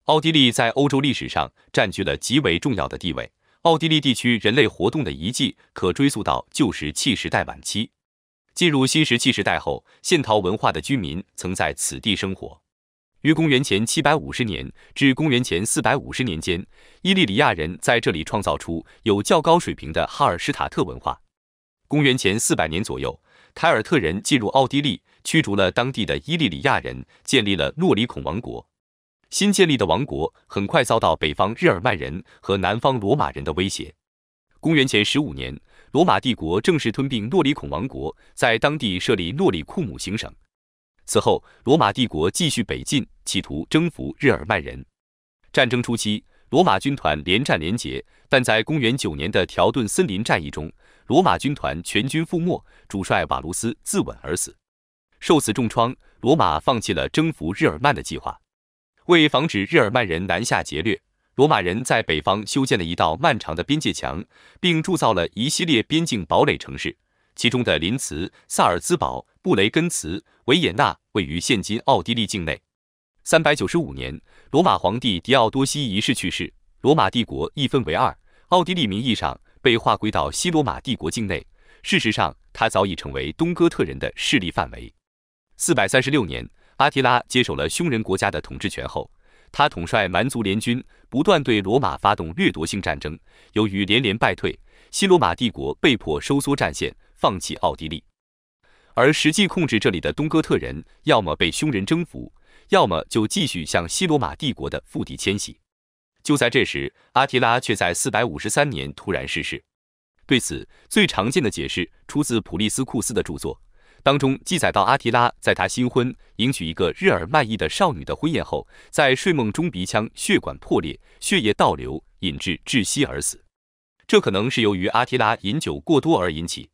奥地利在欧洲历史上占据了极为重要的地位。奥地利地区人类活动的遗迹可追溯到旧石器时代晚期。进入新石器时代后，线陶文化的居民曾在此地生活。约公元前750年至公元前450年间，伊利里亚人在这里创造出有较高水平的哈尔施塔特文化。公元前400年左右，凯尔特人进入奥地利，驱逐了当地的伊利里亚人，建立了诺里孔王国。新建立的王国很快遭到北方日耳曼人和南方罗马人的威胁。公元前15年，罗马帝国正式吞并诺里孔王国，在当地设立诺里库姆行省。此后，罗马帝国继续北进，企图征服日耳曼人。战争初期，罗马军团连战连捷，但在公元9年的条顿森林战役中，罗马军团全军覆没，主帅瓦卢斯自刎而死。受此重创，罗马放弃了征服日耳曼的计划。为防止日耳曼人南下劫掠，罗马人在北方修建了一道漫长的边界墙，并铸造了一系列边境堡垒城市，其中的林茨、萨尔兹堡、布雷根茨、维也纳位于现今奥地利境内。395年，罗马皇帝狄奥多西一世去世，罗马帝国一分为二，奥地利名义上被划归到西罗马帝国境内，事实上，它早已成为东哥特人的势力范围。436年，阿提拉接手了匈人国家的统治权后，他统帅蛮族联军，不断对罗马发动掠夺性战争。由于连连败退，西罗马帝国被迫收缩战线，放弃奥地利。而实际控制这里的东哥特人，要么被匈人征服，要么就继续向西罗马帝国的腹地迁徙。就在这时，阿提拉却在453年突然逝世。对此，最常见的解释出自普利斯库斯的著作。当中记载到，阿提拉在他新婚迎娶一个日耳曼裔的少女的婚宴后，在睡梦中鼻腔血管破裂，血液倒流，引致窒息而死。这可能是由于阿提拉饮酒过多而引起。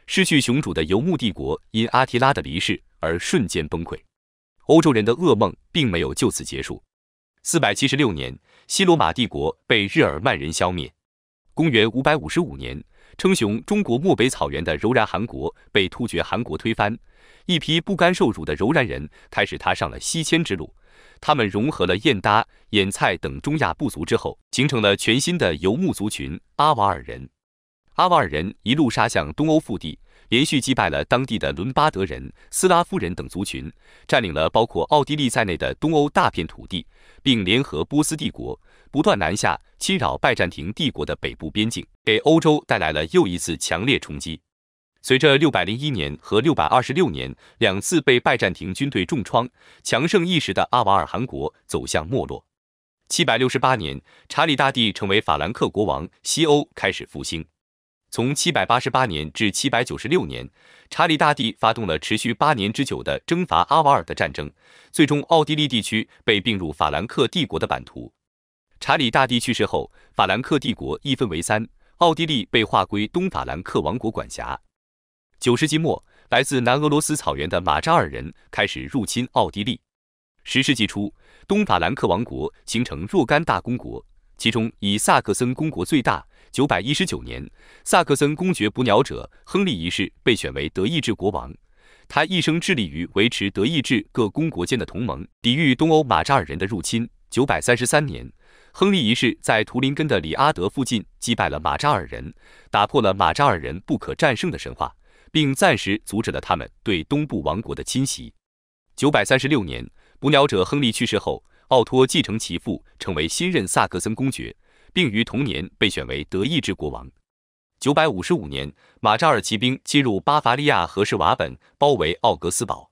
失去雄主的游牧帝国因阿提拉的离世而瞬间崩溃。欧洲人的噩梦并没有就此结束。476年，西罗马帝国被日耳曼人消灭。公元555年，称雄中国漠北草原的柔然汗国被突厥汗国推翻，一批不甘受辱的柔然人开始踏上了西迁之路。他们融合了燕达、眼蔡等中亚部族之后，形成了全新的游牧族群阿瓦尔人。阿瓦尔人一路杀向东欧腹地，连续击败了当地的伦巴德人、斯拉夫人等族群，占领了包括奥地利在内的东欧大片土地，并联合波斯帝国，不断南下侵扰拜占庭帝国的北部边境，给欧洲带来了又一次强烈冲击。随着601年和626年两次被拜占庭军队重创，强盛一时的阿瓦尔汗国走向没落。768年，查理大帝成为法兰克国王，西欧开始复兴。从788年至796年，查理大帝发动了持续8年之久的征伐阿瓦尔的战争，最终奥地利地区被并入法兰克帝国的版图。查理大帝去世后，法兰克帝国一分为三，奥地利被划归东法兰克王国管辖。9世纪末，来自南俄罗斯草原的马扎尔人开始入侵奥地利。10世纪初，东法兰克王国形成若干大公国，其中以萨克森公国最大。919年，萨克森公爵不鸟者亨利一世被选为德意志国王。他一生致力于维持德意志各公国间的同盟，抵御东欧马扎尔人的入侵。933年，亨利一世在图林根的里阿德附近击败了马扎尔人，打破了马扎尔人不可战胜的神话，并暂时阻止了他们对东部王国的侵袭。936年，不鸟者亨利去世后，奥托继承其父，成为新任萨克森公爵，并于同年被选为德意志国王。955年，马扎尔骑兵进入巴伐利亚和士瓦本，包围奥格斯堡。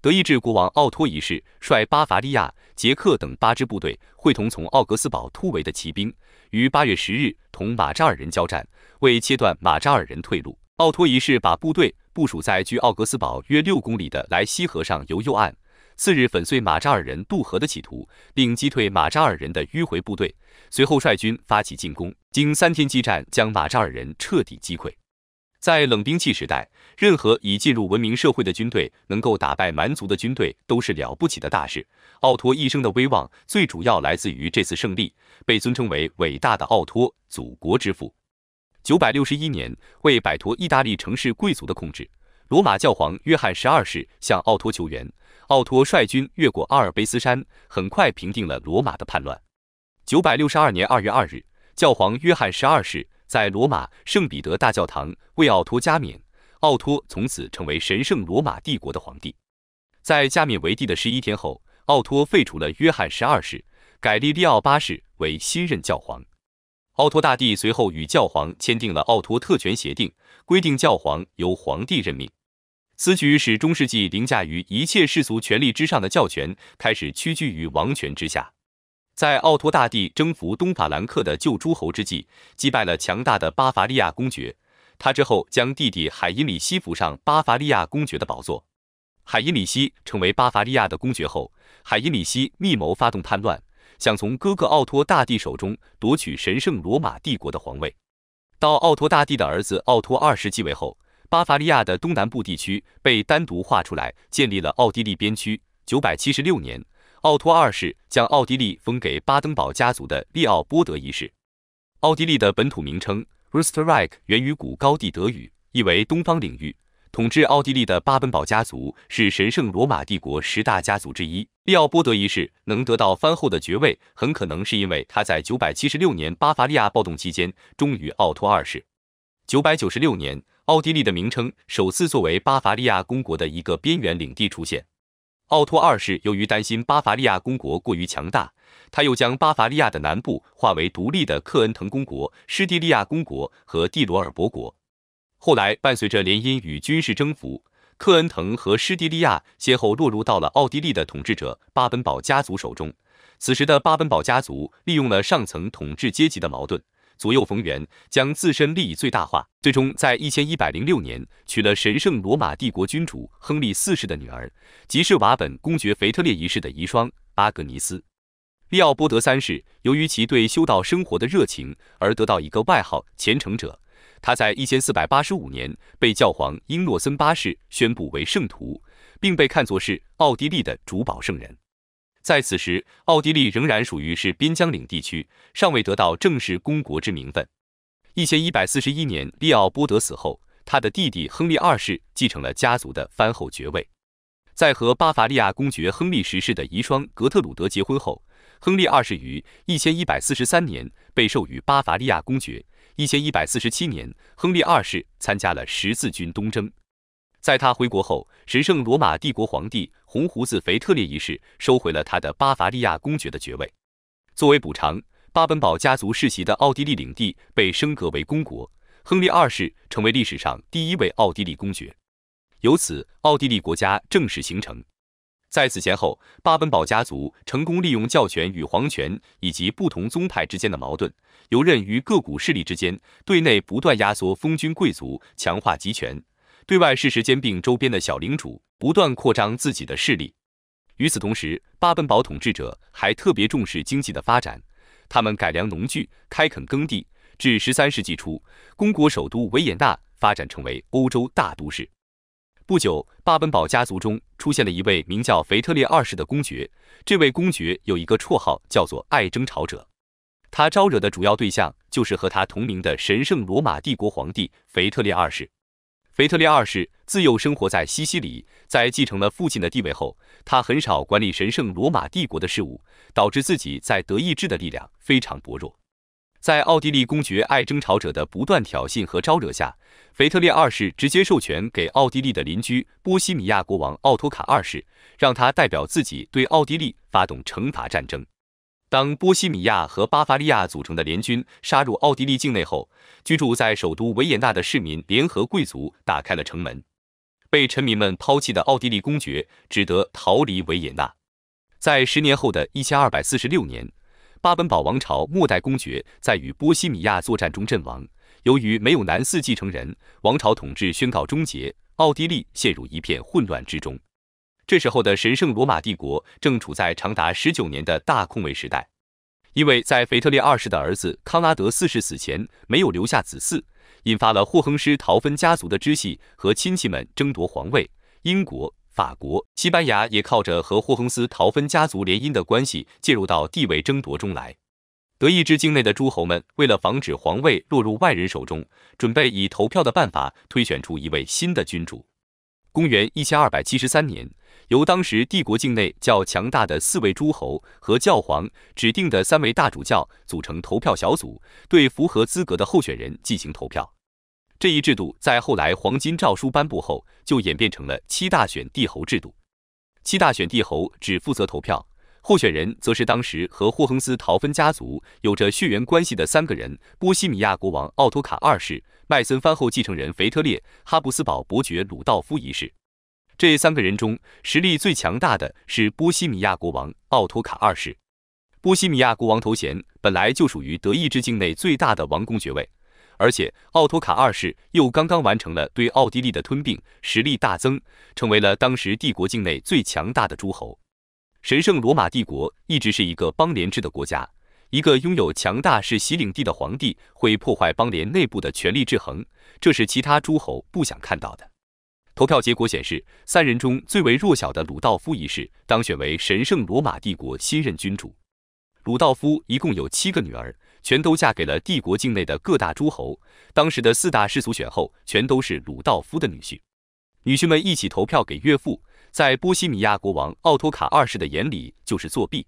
德意志国王奥托一世率巴伐利亚、捷克等8支部队，会同从奥格斯堡突围的骑兵，于8月10日同马扎尔人交战。为切断马扎尔人退路，奥托一世把部队部署在距奥格斯堡约6公里的莱西河上游右岸。次日粉碎马扎尔人渡河的企图，并击退马扎尔人的迂回部队，随后率军发起进攻，经3天激战，将马扎尔人彻底击溃。在冷兵器时代，任何已进入文明社会的军队能够打败蛮族的军队都是了不起的大事。奥托一生的威望最主要来自于这次胜利，被尊称为伟大的奥托，祖国之父。961年，为摆脱意大利城市贵族的控制，罗马教皇约翰12世向奥托求援，奥托率军越过阿尔卑斯山，很快平定了罗马的叛乱。962年2月2日，教皇约翰12世在罗马圣彼得大教堂为奥托加冕，奥托从此成为神圣罗马帝国的皇帝。在加冕为帝的11天后，奥托废除了约翰12世，改立利奥8世为新任教皇。奥托大帝随后与教皇签订了奥托特权协定，规定教皇由皇帝任命。此举使中世纪凌驾于一切世俗权力之上的教权开始屈居于王权之下。在奥托大帝征服东法兰克的旧诸侯之际，击败了强大的巴伐利亚公爵。他之后将弟弟海因里希扶上巴伐利亚公爵的宝座。海因里希成为巴伐利亚的公爵后，海因里希密谋发动叛乱，想从哥哥奥托大帝手中夺取神圣罗马帝国的皇位。到奥托大帝的儿子奥托二世继位后，巴伐利亚的东南部地区被单独划出来，建立了奥地利边区。976年，奥托二世将奥地利封给巴登堡家族的利奥波德一世。奥地利的本土名称 Österreich 源于古高地德语，意为东方领域。统治奥地利的巴登堡家族是神圣罗马帝国10大家族之一。利奥波德一世能得到藩后的爵位，很可能是因为他在976年巴伐利亚暴动期间忠于奥托二世。996年，奥地利的名称首次作为巴伐利亚公国的一个边缘领地出现。奥托二世由于担心巴伐利亚公国过于强大，他又将巴伐利亚的南部划为独立的克恩滕公国、施蒂利亚公国和蒂罗尔伯国。后来，伴随着联姻与军事征服，克恩滕和施蒂利亚先后落入到了奥地利的统治者巴本堡家族手中。此时的巴本堡家族利用了上层统治阶级的矛盾，左右逢源，将自身利益最大化，最终在1106年娶了神圣罗马帝国君主亨利4世的女儿，即是瓦本公爵腓特烈一世的遗孀阿格尼斯。利奥波德3世由于其对修道生活的热情而得到一个外号虔诚者。他在1485年被教皇英诺森8世宣布为圣徒，并被看作是奥地利的主保圣人。在此时，奥地利仍然属于是边疆领地区，尚未得到正式公国之名分。1141年，利奥波德死后，他的弟弟亨利2世继承了家族的藩后爵位。在和巴伐利亚公爵亨利10世的遗孀格特鲁德结婚后，亨利2世于1143年被授予巴伐利亚公爵。1147年，亨利2世参加了十字军东征。在他回国后，神圣罗马帝国皇帝红胡子腓特烈一世收回了他的巴伐利亚公爵的爵位。作为补偿，巴本堡家族世袭的奥地利领地被升格为公国，亨利2世成为历史上第一位奥地利公爵。由此，奥地利国家正式形成。在此前后，巴本堡家族成功利用教权与皇权以及不同宗派之间的矛盾，游刃于各股势力之间，对内不断压缩封君贵族，强化集权；对外适时兼并周边的小领主，不断扩张自己的势力。与此同时，巴本堡统治者还特别重视经济的发展，他们改良农具，开垦耕地，至13世纪初，公国首都维也纳发展成为欧洲大都市。不久，巴本堡家族中出现了一位名叫腓特烈2世的公爵。这位公爵有一个绰号叫做爱争吵者，他招惹的主要对象就是和他同名的神圣罗马帝国皇帝腓特烈2世。腓特烈2世自幼生活在西西里，在继承了父亲的地位后，他很少管理神圣罗马帝国的事务，导致自己在德意志的力量非常薄弱。在奥地利公爵爱争吵者的不断挑衅和招惹下，腓特烈2世直接授权给奥地利的邻居波西米亚国王奥托卡2世，让他代表自己对奥地利发动惩罚战争。当波西米亚和巴伐利亚组成的联军杀入奥地利境内后，居住在首都维也纳的市民联合贵族打开了城门，被臣民们抛弃的奥地利公爵只得逃离维也纳。在10年后的1246年，巴本堡王朝末代公爵在与波西米亚作战中阵亡，由于没有男嗣继承人，王朝统治宣告终结，奥地利陷入一片混乱之中。这时候的神圣罗马帝国正处在长达19年的大空位时代，因为在腓特烈2世的儿子康拉德4世死前没有留下子嗣，引发了霍亨施陶芬家族的支系和亲戚们争夺皇位。英国、法国、西班牙也靠着和霍亨斯陶芬家族联姻的关系介入到地位争夺中来。德意志境内的诸侯们为了防止皇位落入外人手中，准备以投票的办法推选出一位新的君主。公元1273年，由当时帝国境内较强大的4位诸侯和教皇指定的3位大主教组成投票小组，对符合资格的候选人进行投票。这一制度在后来黄巾诏书颁布后，就演变成了7大选帝侯制度。7大选帝侯只负责投票，候选人则是当时和霍亨斯陶芬家族有着血缘关系的3个人：波西米亚国王奥托卡2世、麦森藩后继承人腓特烈、哈布斯堡伯爵鲁道夫1世。这3个人中，实力最强大的是波西米亚国王奥托卡2世。波西米亚国王头衔本来就属于德意志境内最大的王公爵位，而且奥托卡2世又刚刚完成了对奥地利的吞并，实力大增，成为了当时帝国境内最强大的诸侯。神圣罗马帝国一直是一个邦联制的国家，一个拥有强大世袭领地的皇帝会破坏邦联内部的权力制衡，这是其他诸侯不想看到的。投票结果显示，3人中最为弱小的鲁道夫1世当选为神圣罗马帝国新任君主。鲁道夫一共有7个女儿，全都嫁给了帝国境内的各大诸侯。当时的4大世俗选后，全都是鲁道夫的女婿。女婿们一起投票给岳父，在波西米亚国王奥托卡2世的眼里就是作弊，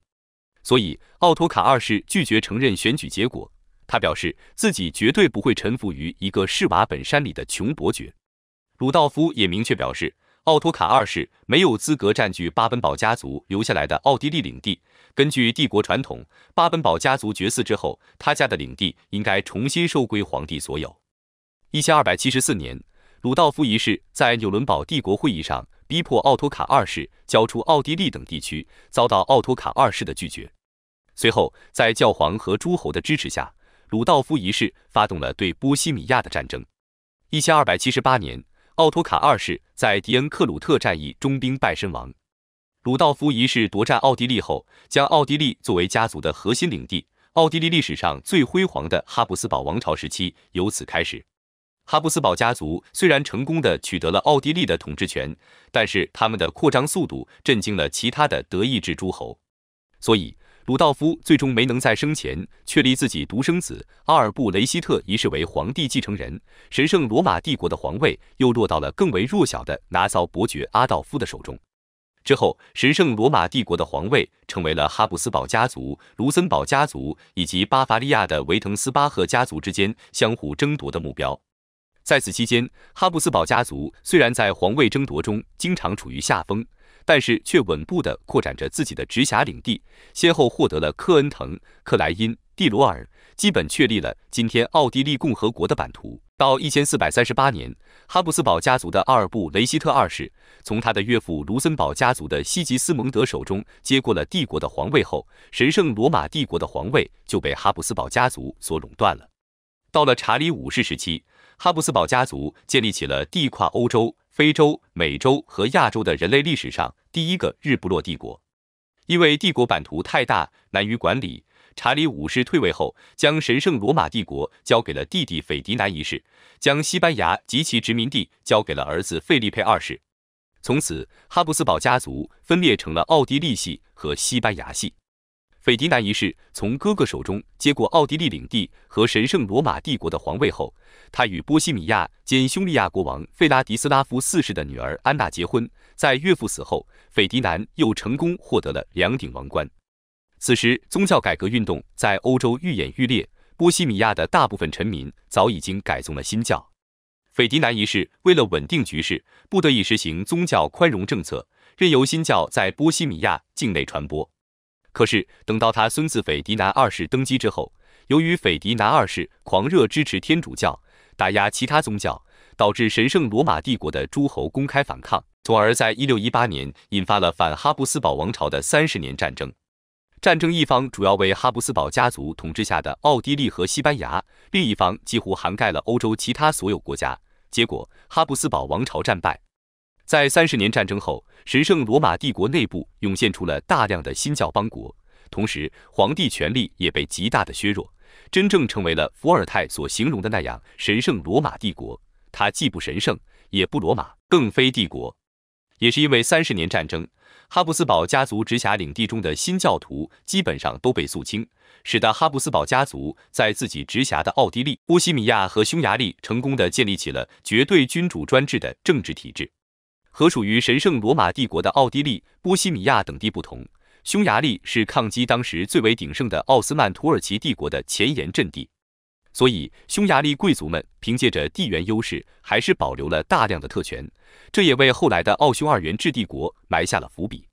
所以奥托卡2世拒绝承认选举结果。他表示自己绝对不会臣服于一个士瓦本山里的穷伯爵。鲁道夫也明确表示，奥托卡2世没有资格占据巴本堡家族留下来的奥地利领地。根据帝国传统，巴本堡家族绝嗣之后，他家的领地应该重新收归皇帝所有。1274年，鲁道夫1世在纽伦堡帝国会议上逼迫奥托卡2世交出奥地利等地区，遭到奥托卡2世的拒绝。随后，在教皇和诸侯的支持下，鲁道夫1世发动了对波西米亚的战争。1278年，奥托卡2世在迪恩克鲁特战役中兵败身亡。鲁道夫1世夺占奥地利后，将奥地利作为家族的核心领地，奥地利历史上最辉煌的哈布斯堡王朝时期由此开始。哈布斯堡家族虽然成功地取得了奥地利的统治权，但是他们的扩张速度震惊了其他的德意志诸侯，所以鲁道夫最终没能在生前确立自己独生子阿尔布雷希特一世为皇帝继承人，神圣罗马帝国的皇位又落到了更为弱小的拿凿伯爵阿道夫的手中。之后，神圣罗马帝国的皇位成为了哈布斯堡家族、卢森堡家族以及巴伐利亚的维滕斯巴赫家族之间相互争夺的目标。在此期间，哈布斯堡家族虽然在皇位争夺中经常处于下风，但是却稳步地扩展着自己的直辖领地，先后获得了科恩滕、克莱因、蒂罗尔，基本确立了今天奥地利共和国的版图。到1438年，哈布斯堡家族的阿尔布雷希特2世从他的岳父卢森堡家族的西吉斯蒙德手中接过了帝国的皇位后，神圣罗马帝国的皇位就被哈布斯堡家族所垄断了。到了查理5世时期，哈布斯堡家族建立起了地跨欧洲、非洲、美洲和亚洲的人类历史上第一个日不落帝国。因为帝国版图太大，难于管理，查理5世退位后，将神圣罗马帝国交给了弟弟斐迪南一世，将西班牙及其殖民地交给了儿子费利佩2世。从此，哈布斯堡家族分裂成了奥地利系和西班牙系。斐迪南一世从哥哥手中接过奥地利领地和神圣罗马帝国的皇位后，他与波西米亚兼匈利亚国王费拉迪斯拉夫4世的女儿安娜结婚。在岳父死后，斐迪南又成功获得了2顶王冠。此时，宗教改革运动在欧洲愈演愈烈，波西米亚的大部分臣民早已经改宗了新教。斐迪南一世为了稳定局势，不得已实行宗教宽容政策，任由新教在波西米亚境内传播。可是，等到他孙子斐迪南2世登基之后，由于斐迪南2世狂热支持天主教，打压其他宗教，导致神圣罗马帝国的诸侯公开反抗，从而在1618年引发了反哈布斯堡王朝的30年战争。战争一方主要为哈布斯堡家族统治下的奥地利和西班牙，另一方几乎涵盖了欧洲其他所有国家。结果，哈布斯堡王朝战败。在30年战争后，神圣罗马帝国内部涌现出了大量的新教邦国，同时皇帝权力也被极大的削弱，真正成为了伏尔泰所形容的那样神圣罗马帝国。它既不神圣，也不罗马，更非帝国。也是因为30年战争，哈布斯堡家族直辖领地中的新教徒基本上都被肃清，使得哈布斯堡家族在自己直辖的奥地利、波西米亚和匈牙利成功地建立起了绝对君主专制的政治体制。和属于神圣罗马帝国的奥地利、波西米亚等地不同，匈牙利是抗击当时最为鼎盛的奥斯曼土耳其帝国的前沿阵地，所以匈牙利贵族们凭借着地缘优势，还是保留了大量的特权，这也为后来的奥匈二元制帝国埋下了伏笔。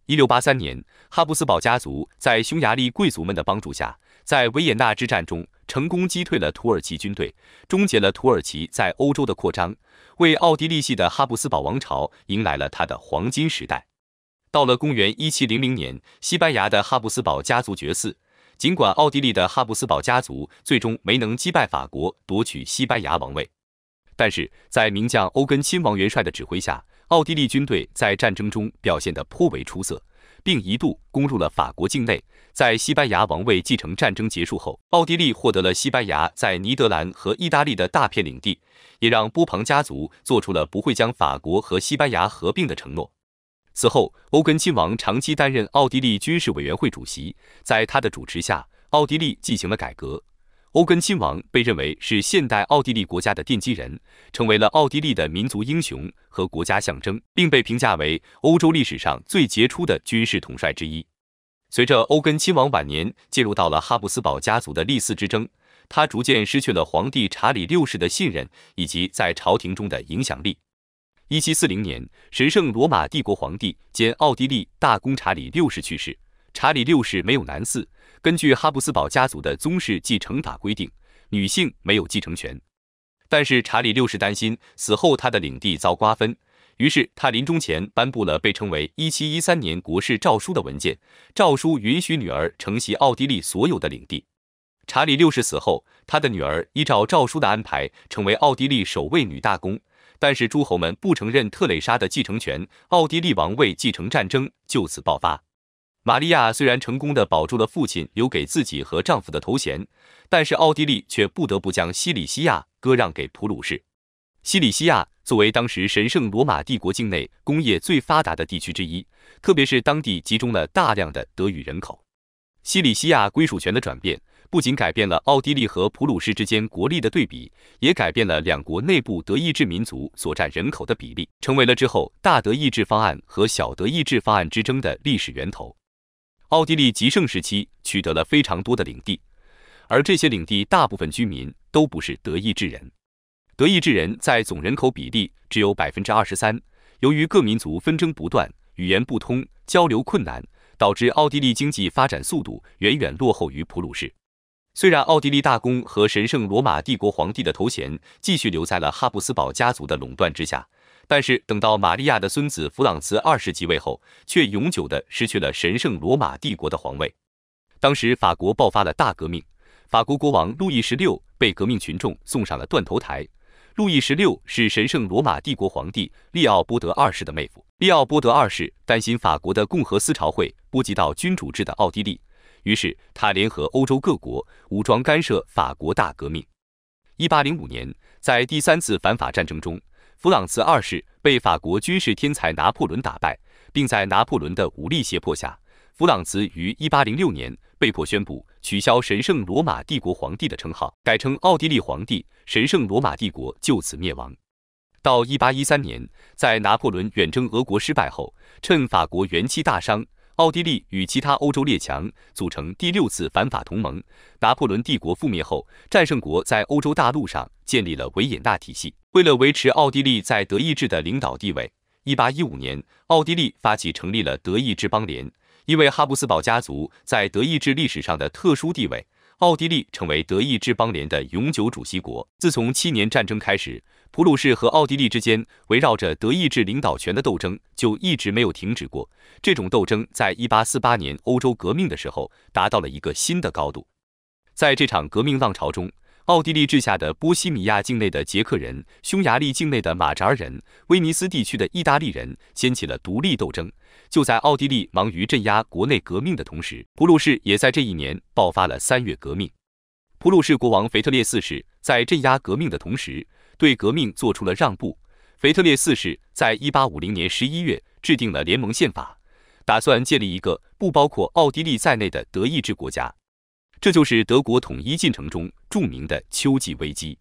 1683年，哈布斯堡家族在匈牙利贵族们的帮助下，在维也纳之战中成功击退了土耳其军队，终结了土耳其在欧洲的扩张，为奥地利系的哈布斯堡王朝迎来了它的黄金时代。到了公元1700年，西班牙的哈布斯堡家族绝嗣，尽管奥地利的哈布斯堡家族最终没能击败法国夺取西班牙王位，但是在名将欧根亲王元帅的指挥下，奥地利军队在战争中表现得颇为出色，并一度攻入了法国境内。在西班牙王位继承战争结束后，奥地利获得了西班牙在尼德兰和意大利的大片领地，也让波旁家族做出了不会将法国和西班牙合并的承诺。此后，欧根亲王长期担任奥地利军事委员会主席，在他的主持下，奥地利进行了改革。欧根亲王被认为是现代奥地利国家的奠基人，成为了奥地利的民族英雄和国家象征，并被评价为欧洲历史上最杰出的军事统帅之一。随着欧根亲王晚年介入到了哈布斯堡家族的历嗣之争，他逐渐失去了皇帝查理六世的信任以及在朝廷中的影响力。1740年，神圣罗马帝国皇帝兼奥地利大公查理六世去世。查理六世没有男嗣，根据哈布斯堡家族的宗室继承法规定，女性没有继承权。但是查理六世担心死后他的领地遭瓜分，于是他临终前颁布了被称为1713年国事诏书的文件，诏书允许女儿承袭奥地利所有的领地。查理六世死后，他的女儿依照诏书的安排成为奥地利首位女大公，但是诸侯们不承认特蕾莎的继承权，奥地利王位继承战争就此爆发。玛利亚虽然成功地保住了父亲留给自己和丈夫的头衔，但是奥地利却不得不将西里西亚割让给普鲁士。西里西亚作为当时神圣罗马帝国境内工业最发达的地区之一，特别是当地集中了大量的德语人口。西里西亚归属权的转变，不仅改变了奥地利和普鲁士之间国力的对比，也改变了两国内部德意志民族所占人口的比例，成为了之后大德意志方案和小德意志方案之争的历史源头。奥地利极盛时期取得了非常多的领地，而这些领地大部分居民都不是德意志人。德意志人在总人口比例只有 23%， 由于各民族纷争不断，语言不通，交流困难，导致奥地利经济发展速度远远落后于普鲁士。虽然奥地利大公和神圣罗马帝国皇帝的头衔继续留在了哈布斯堡家族的垄断之下，但是等到玛利亚的孙子弗朗茨二世继位后，却永久地失去了神圣罗马帝国的皇位。当时法国爆发了大革命，法国国王路易16被革命群众送上了断头台。路易16是神圣罗马帝国皇帝利奥波德二世的妹夫。利奥波德二世担心法国的共和思潮会波及到君主制的奥地利，于是他联合欧洲各国武装干涉法国大革命。1805年，在第三次反法战争中，弗朗茨二世被法国军事天才拿破仑打败，并在拿破仑的武力胁迫下，弗朗茨于1806年被迫宣布取消神圣罗马帝国皇帝的称号，改称奥地利皇帝，神圣罗马帝国就此灭亡。到1813年，在拿破仑远征俄国失败后，趁法国元气大伤，奥地利与其他欧洲列强组成第6次反法同盟。拿破仑帝国覆灭后，战胜国在欧洲大陆上建立了维也纳体系。为了维持奥地利在德意志的领导地位，1815年，奥地利发起成立了德意志邦联。因为哈布斯堡家族在德意志历史上的特殊地位，奥地利成为德意志邦联的永久主席国。自从7年战争开始，普鲁士和奥地利之间围绕着德意志领导权的斗争就一直没有停止过。这种斗争在1848年欧洲革命的时候达到了一个新的高度。在这场革命浪潮中，奥地利治下的波西米亚境内的捷克人、匈牙利境内的马扎尔人、威尼斯地区的意大利人掀起了独立斗争。就在奥地利忙于镇压国内革命的同时，普鲁士也在这一年爆发了3月革命。普鲁士国王腓特烈四世在镇压革命的同时，对革命做出了让步。腓特烈四世在1850年11月制定了联盟宪法，打算建立一个不包括奥地利在内的德意志国家。这就是德国统一进程中著名的秋季危机。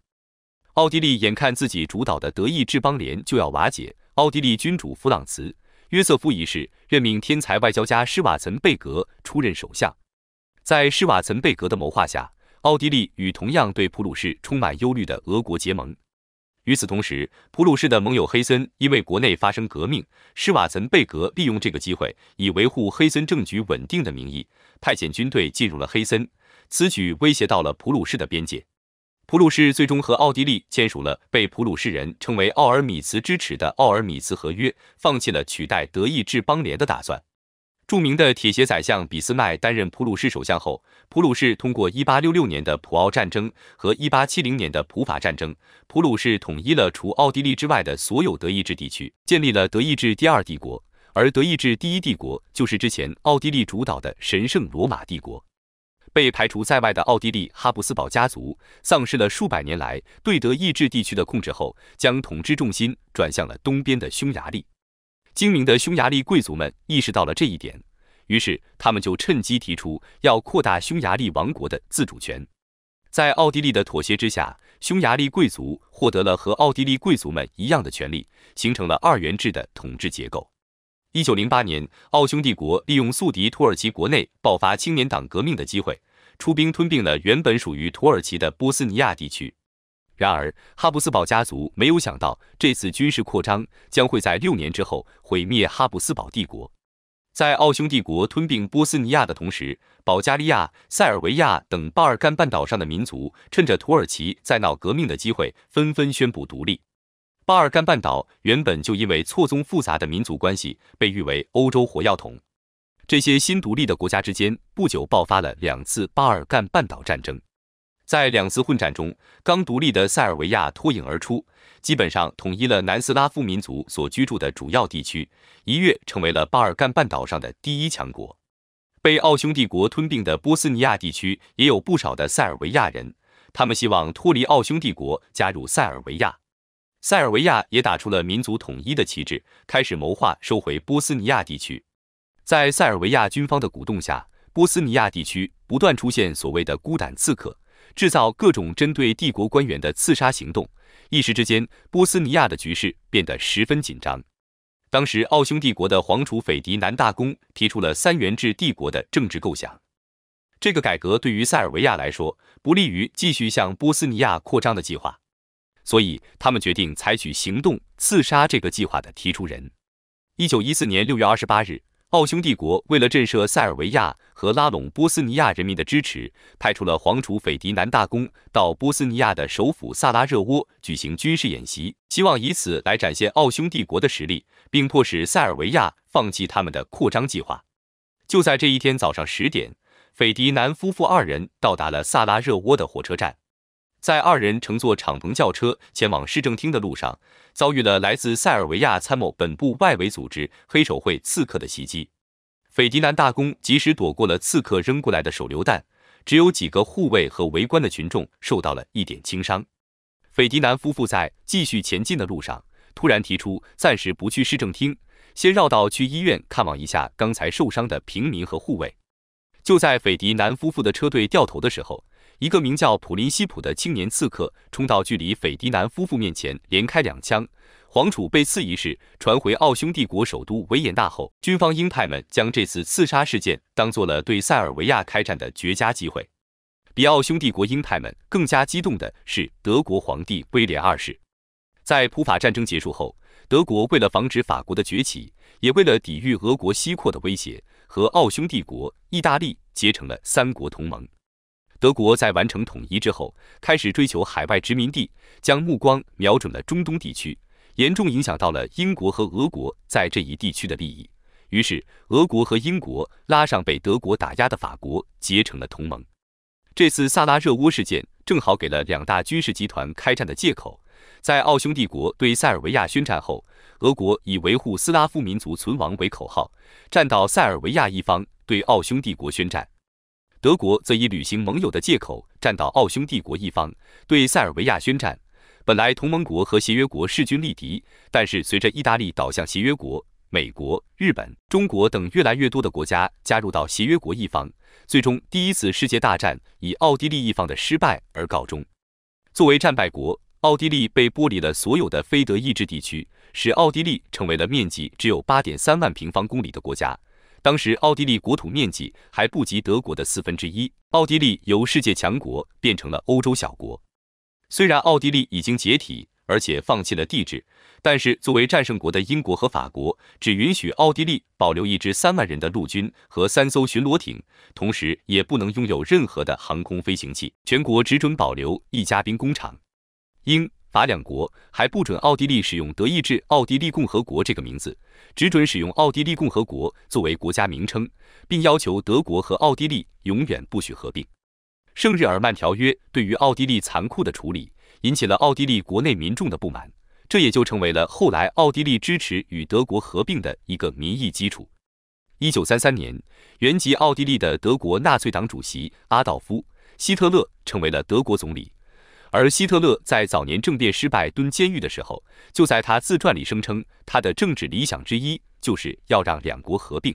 奥地利眼看自己主导的德意志邦联就要瓦解，奥地利君主弗朗茨·约瑟夫一世任命天才外交家施瓦岑贝格出任首相。在施瓦岑贝格的谋划下，奥地利与同样对普鲁士充满忧虑的俄国结盟。与此同时，普鲁士的盟友黑森因为国内发生革命，施瓦岑贝格利用这个机会，以维护黑森政局稳定的名义，派遣军队进入了黑森，此举威胁到了普鲁士的边界。普鲁士最终和奥地利签署了被普鲁士人称为奥尔米茨之耻的奥尔米茨合约，放弃了取代德意志邦联的打算。著名的铁鞋宰相俾斯麦担任普鲁士首相后，普鲁士通过1866年的普奥战争和1870年的普法战争，普鲁士统一了除奥地利之外的所有德意志地区，建立了德意志第二帝国，而德意志第一帝国就是之前奥地利主导的神圣罗马帝国。被排除在外的奥地利哈布斯堡家族丧失了数百年来对德意志地区的控制后，将统治重心转向了东边的匈牙利。精明的匈牙利贵族们意识到了这一点，于是他们就趁机提出要扩大匈牙利王国的自主权。在奥地利的妥协之下，匈牙利贵族获得了和奥地利贵族们一样的权利，形成了二元制的统治结构。1908年，奥匈帝国利用宿敌土耳其国内爆发青年党革命的机会，出兵吞并了原本属于土耳其的波斯尼亚地区。然而，哈布斯堡家族没有想到，这次军事扩张将会在6年之后毁灭哈布斯堡帝国。在奥匈帝国吞并波斯尼亚的同时，保加利亚、塞尔维亚等巴尔干半岛上的民族趁着土耳其在闹革命的机会，纷纷宣布独立。巴尔干半岛原本就因为错综复杂的民族关系，被誉为欧洲火药桶。这些新独立的国家之间不久爆发了2次巴尔干半岛战争。在2次混战中，刚独立的塞尔维亚脱颖而出，基本上统一了南斯拉夫民族所居住的主要地区，一跃成为了巴尔干半岛上的第一强国。被奥匈帝国吞并的波斯尼亚地区也有不少的塞尔维亚人，他们希望脱离奥匈帝国，加入塞尔维亚。塞尔维亚也打出了民族统一的旗帜，开始谋划收回波斯尼亚地区。在塞尔维亚军方的鼓动下，波斯尼亚地区不断出现所谓的孤胆刺客，制造各种针对帝国官员的刺杀行动，一时之间，波斯尼亚的局势变得十分紧张。当时，奥匈帝国的皇储斐迪南大公提出了三元制帝国的政治构想。这个改革对于塞尔维亚来说，不利于继续向波斯尼亚扩张的计划，所以他们决定采取行动刺杀这个计划的提出人。1914年6月28日，奥匈帝国为了震慑塞尔维亚和拉拢波斯尼亚人民的支持，派出了皇储斐迪南大公到波斯尼亚的首府萨拉热窝举行军事演习，希望以此来展现奥匈帝国的实力，并迫使塞尔维亚放弃他们的扩张计划。就在这一天早上10点，斐迪南夫妇2人到达了萨拉热窝的火车站。在2人乘坐敞篷轿车前往市政厅的路上，遭遇了来自塞尔维亚参谋本部外围组织黑手会刺客的袭击。斐迪南大公及时躲过了刺客扔过来的手榴弹，只有几个护卫和围观的群众受到了一点轻伤。斐迪南夫妇在继续前进的路上，突然提出暂时不去市政厅，先绕道去医院看望一下刚才受伤的平民和护卫。就在斐迪南夫妇的车队掉头的时候，一个名叫普林西普的青年刺客冲到距离斐迪南夫妇面前，连开2枪。皇储被刺一事传回奥匈帝国首都维也纳后，军方鹰派们将这次刺杀事件当作了对塞尔维亚开战的绝佳机会。比奥匈帝国鹰派们更加激动的是德国皇帝威廉2世。在普法战争结束后，德国为了防止法国的崛起，也为了抵御俄国西扩的威胁，和奥匈帝国、意大利结成了3国同盟。德国在完成统一之后，开始追求海外殖民地，将目光瞄准了中东地区，严重影响到了英国和俄国在这一地区的利益。于是，俄国和英国拉上被德国打压的法国，结成了同盟。这次萨拉热窝事件正好给了2大军事集团开战的借口。在奥匈帝国对塞尔维亚宣战后，俄国以维护斯拉夫民族存亡为口号，站到塞尔维亚一方，对奥匈帝国宣战。德国则以履行盟友的借口站到奥匈帝国一方，对塞尔维亚宣战。本来同盟国和协约国势均力敌，但是随着意大利倒向协约国，美国、日本、中国等越来越多的国家加入到协约国一方，最终第1次世界大战以奥地利一方的失败而告终。作为战败国，奥地利被剥离了所有的非德意志地区，使奥地利成为了面积只有8.3万平方公里的国家。当时奥地利国土面积还不及德国的1/4，奥地利由世界强国变成了欧洲小国。虽然奥地利已经解体，而且放弃了帝制，但是作为战胜国的英国和法国只允许奥地利保留一支3万人的陆军和3艘巡逻艇，同时也不能拥有任何的航空飞行器，全国只准保留一家兵工厂。英法两国还不准奥地利使用德意志奥地利共和国这个名字，只准使用奥地利共和国作为国家名称，并要求德国和奥地利永远不许合并。圣日耳曼条约对于奥地利残酷的处理引起了奥地利国内民众的不满，这也就成为了后来奥地利支持与德国合并的一个民意基础。1933年，原籍奥地利的德国纳粹党主席阿道夫·希特勒成为了德国总理。而希特勒在早年政变失败蹲监狱的时候，就在他自传里声称，他的政治理想之一就是要让两国合并。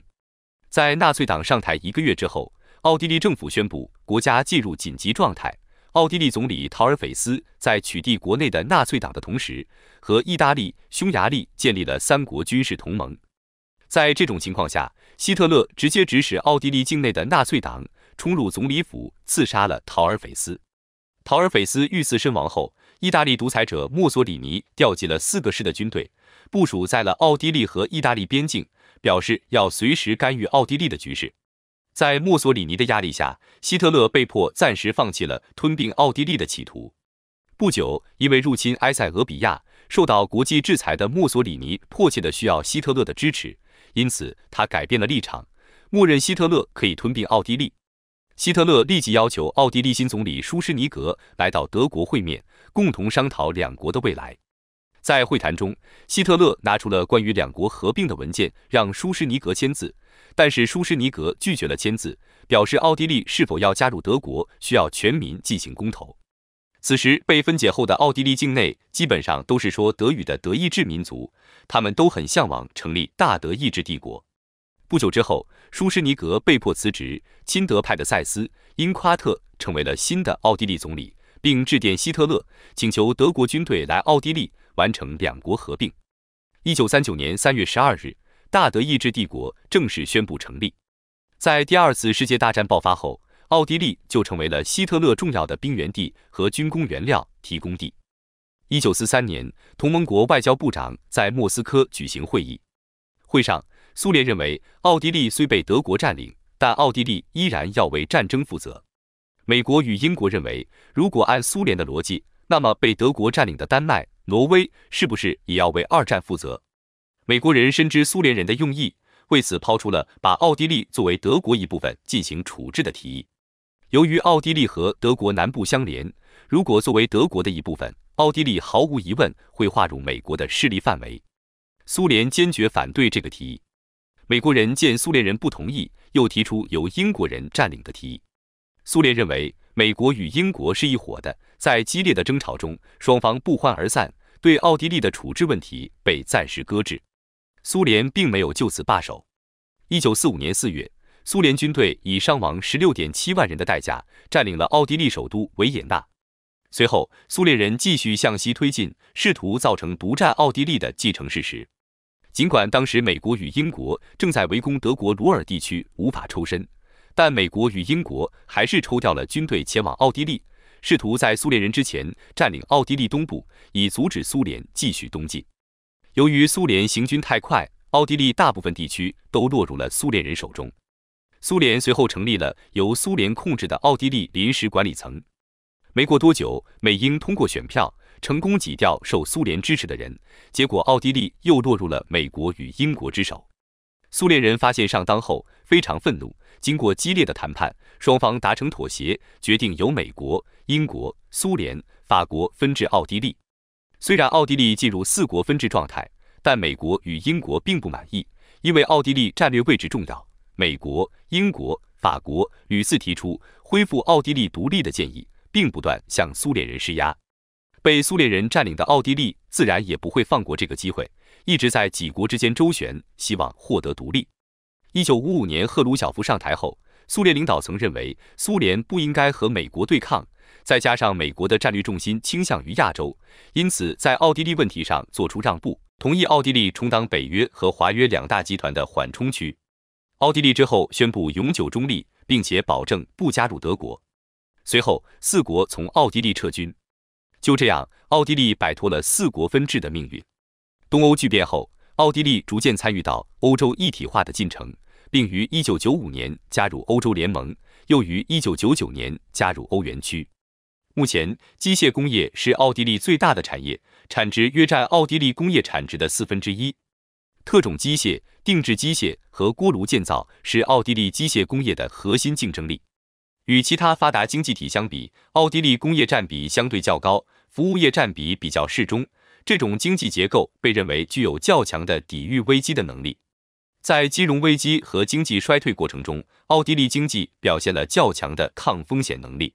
在纳粹党上台1个月之后，奥地利政府宣布国家进入紧急状态。奥地利总理陶尔斐斯在取缔国内的纳粹党的同时，和意大利、匈牙利建立了3国军事同盟。在这种情况下，希特勒直接指使奥地利境内的纳粹党冲入总理府，刺杀了陶尔斐斯。陶尔斐斯遇刺身亡后，意大利独裁者墨索里尼调集了4个师的军队，部署在了奥地利和意大利边境，表示要随时干预奥地利的局势。在墨索里尼的压力下，希特勒被迫暂时放弃了吞并奥地利的企图。不久，因为入侵埃塞俄比亚，受到国际制裁的墨索里尼迫切地需要希特勒的支持，因此他改变了立场，默认希特勒可以吞并奥地利。希特勒立即要求奥地利新总理舒施尼格来到德国会面，共同商讨两国的未来。在会谈中，希特勒拿出了关于两国合并的文件，让舒施尼格签字，但是舒施尼格拒绝了签字，表示奥地利是否要加入德国需要全民进行公投。此时被分解后的奥地利境内基本上都是说德语的德意志民族，他们都很向往成立大德意志帝国。不久之后，舒施尼格被迫辞职，亲德派的塞斯·因夸特成为了新的奥地利总理，并致电希特勒，请求德国军队来奥地利完成两国合并。1939年3月12日，大德意志帝国正式宣布成立。在第2次世界大战爆发后，奥地利就成为了希特勒重要的兵源地和军工原料提供地。1943年，同盟国外交部长在莫斯科举行会议，会上苏联认为奥地利虽被德国占领，但奥地利依然要为战争负责。美国与英国认为，如果按苏联的逻辑，那么被德国占领的丹麦、挪威是不是也要为2战负责？美国人深知苏联人的用意，为此抛出了把奥地利作为德国一部分进行处置的提议。由于奥地利和德国南部相连，如果作为德国的一部分，奥地利毫无疑问会划入美国的势力范围。苏联坚决反对这个提议。美国人见苏联人不同意，又提出由英国人占领的提议。苏联认为美国与英国是一伙的，在激烈的争吵中，双方不欢而散，对奥地利的处置问题被暂时搁置。苏联并没有就此罢手。1945年4月，苏联军队以伤亡16.7万人的代价占领了奥地利首都维也纳。随后，苏联人继续向西推进，试图造成独占奥地利的既成事实。尽管当时美国与英国正在围攻德国鲁尔地区，无法抽身，但美国与英国还是抽调了军队前往奥地利，试图在苏联人之前占领奥地利东部，以阻止苏联继续东进。由于苏联行军太快，奥地利大部分地区都落入了苏联人手中。苏联随后成立了由苏联控制的奥地利临时管理层。没过多久，美英通过选票，成功挤掉受苏联支持的人，结果奥地利又落入了美国与英国之手。苏联人发现上当后非常愤怒，经过激烈的谈判，双方达成妥协，决定由美国、英国、苏联、法国分治奥地利。虽然奥地利进入4国分治状态，但美国与英国并不满意，因为奥地利战略位置重要。美国、英国、法国屡次提出恢复奥地利独立的建议，并不断向苏联人施压。被苏联人占领的奥地利自然也不会放过这个机会，一直在几国之间周旋，希望获得独立。1955年赫鲁晓夫上台后，苏联领导层认为苏联不应该和美国对抗，再加上美国的战略重心倾向于亚洲，因此在奥地利问题上做出让步，同意奥地利充当北约和华约两大集团的缓冲区。奥地利之后宣布永久中立，并且保证不加入德国。随后，4国从奥地利撤军。就这样，奥地利摆脱了4国分治的命运。东欧剧变后，奥地利逐渐参与到欧洲一体化的进程，并于1995年加入欧洲联盟，又于1999年加入欧元区。目前，机械工业是奥地利最大的产业，产值约占奥地利工业产值的1/4。特种机械、定制机械和锅炉建造是奥地利机械工业的核心竞争力。与其他发达经济体相比，奥地利工业占比相对较高，服务业占比比较适中。这种经济结构被认为具有较强的抵御危机的能力。在金融危机和经济衰退过程中，奥地利经济表现了较强的抗风险能力。